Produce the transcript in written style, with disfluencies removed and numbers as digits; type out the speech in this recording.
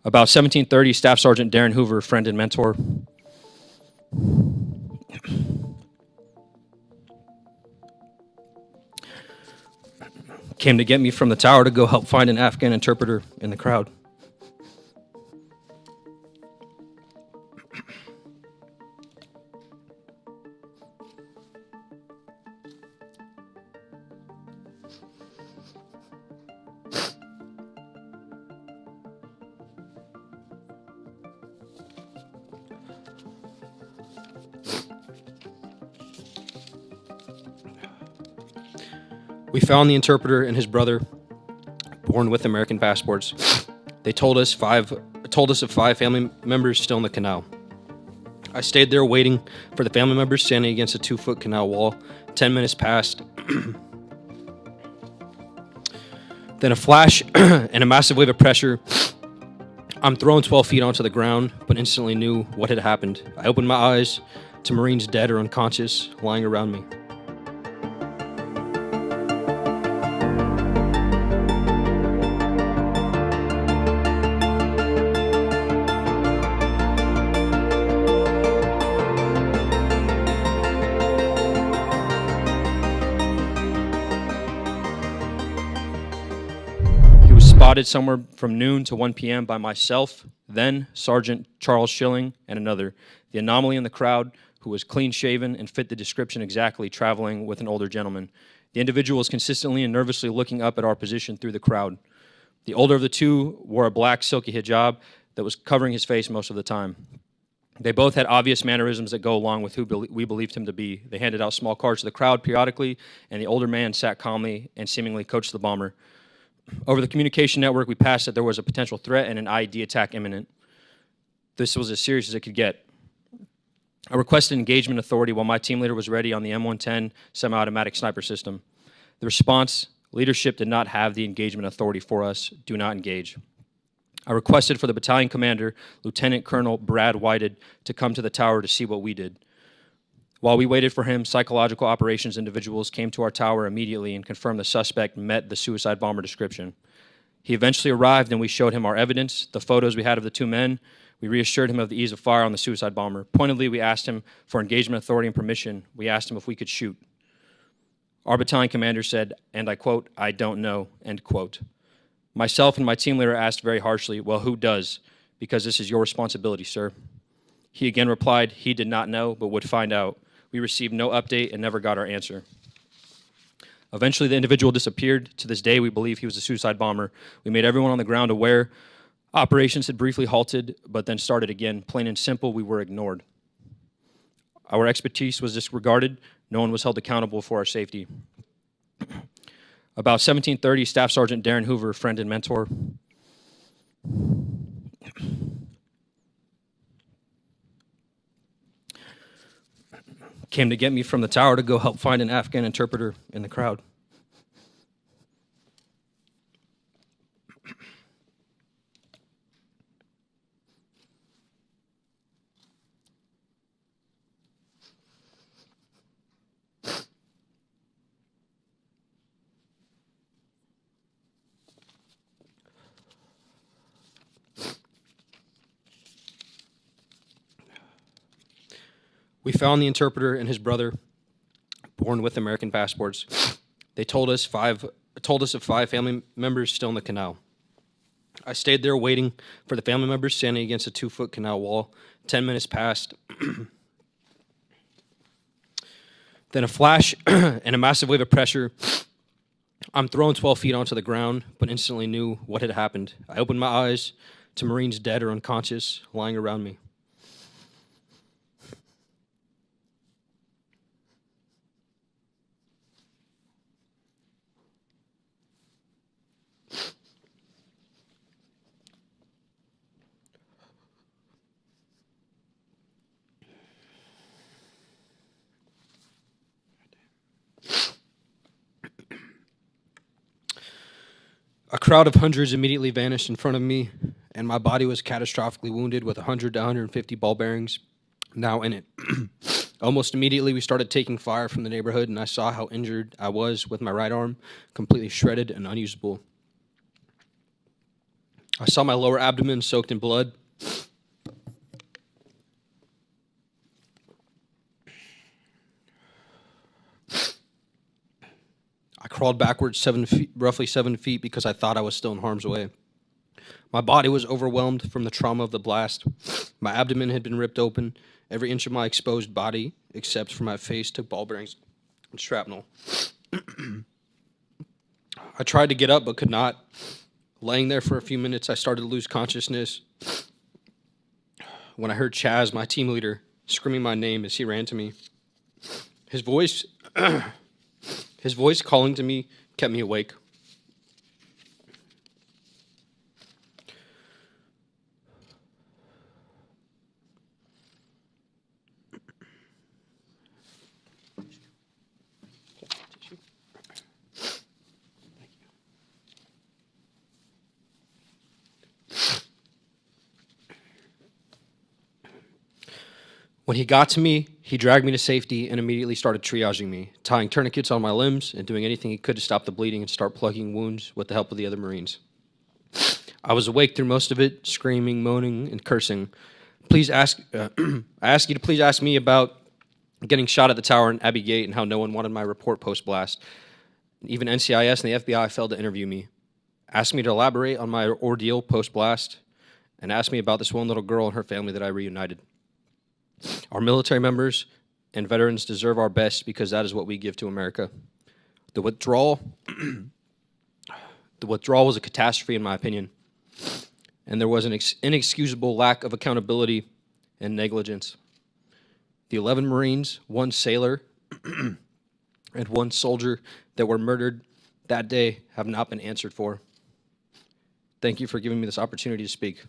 About 1730, Staff Sergeant Darren Hoover, friend and mentor, came to get me from the tower to go help find an Afghan interpreter in the crowd. We found the interpreter and his brother, born with American passports. They told us of 5 family members still in the canal. I stayed there waiting for the family members standing against a 2-foot canal wall. 10 minutes passed. Then a flash and a massive wave of pressure. I'm thrown 12 feet onto the ground, but instantly knew what had happened. I opened my eyes to Marines dead or unconscious lying around me. Spotted somewhere from noon to 1 p.m. by myself, then Sergeant Charles Schilling, and another. The anomaly in the crowd, who was clean-shaven and fit the description exactly, traveling with an older gentleman. The individual was consistently and nervously looking up at our position through the crowd. The older of the two wore a black silky hijab that was covering his face most of the time. They both had obvious mannerisms that go along with who we believed him to be. They handed out small cards to the crowd periodically, and the older man sat calmly and seemingly coached the bomber. Over the communication network, we passed that there was a potential threat and an IED attack imminent. This was as serious as it could get. I requested engagement authority while my team leader was ready on the M110 semi-automatic sniper system. The response, leadership did not have the engagement authority for us. Do not engage. I requested for the battalion commander, Lieutenant Colonel Brad Whited, to come to the tower to see what we did. While we waited for him, psychological operations individuals came to our tower immediately and confirmed the suspect met the suicide bomber description. He eventually arrived and we showed him our evidence, the photos we had of the 2 men. We reassured him of the ease of fire on the suicide bomber. Pointedly, we asked him for engagement authority and permission. We asked him if we could shoot. Our battalion commander said, and I quote, "I don't know," end quote. Myself and my team leader asked very harshly, "Well, who does? Because this is your responsibility, sir." He again replied he did not know, but would find out. We received no update and never got our answer. Eventually, the individual disappeared. To this day, we believe he was a suicide bomber. We made everyone on the ground aware. Operations had briefly halted, but then started again. Plain and simple, we were ignored. Our expertise was disregarded. No one was held accountable for our safety. About 1730, Staff Sergeant Darren Hoover, friend and mentor, came to get me from the tower to go help find an Afghan interpreter in the crowd. We found the interpreter and his brother, born with American passports. They told us of 5 family members still in the canal. I stayed there waiting for the family members standing against a 2-foot canal wall. 10 minutes passed. Then a flash and a massive wave of pressure. I'm thrown 12 feet onto the ground, but instantly knew what had happened. I opened my eyes to Marines dead or unconscious lying around me. A crowd of hundreds immediately vanished in front of me, and my body was catastrophically wounded with 100 to 150 ball bearings now in it. Almost immediately, we started taking fire from the neighborhood, and I saw how injured I was with my right arm, completely shredded and unusable. I saw my lower abdomen soaked in blood. I crawled backwards roughly 7 feet because I thought I was still in harm's way. My body was overwhelmed from the trauma of the blast. My abdomen had been ripped open. Every inch of my exposed body, except for my face, took ball bearings and shrapnel. I tried to get up but could not. Laying there for a few minutes, I started to lose consciousness when I heard Chaz, my team leader, screaming my name as he ran to me. His voice calling to me kept me awake. When he got to me, he dragged me to safety and immediately started triaging me, tying tourniquets on my limbs and doing anything he could to stop the bleeding and start plugging wounds with the help of the other Marines. I was awake through most of it, screaming, moaning, and cursing. I ask you to please ask me about getting shot at the tower in Abbey Gate and how no one wanted my report post-blast. Even NCIS and the FBI failed to interview me. Ask me to elaborate on my ordeal post-blast, and ask me about this one little girl and her family that I reunited. Our military members and veterans deserve our best because that is what we give to America. The withdrawal was a catastrophe, in my opinion, and there was an inexcusable lack of accountability and negligence. The 11 Marines, 1 sailor, and 1 soldier that were murdered that day have not been answered for. Thank you for giving me this opportunity to speak.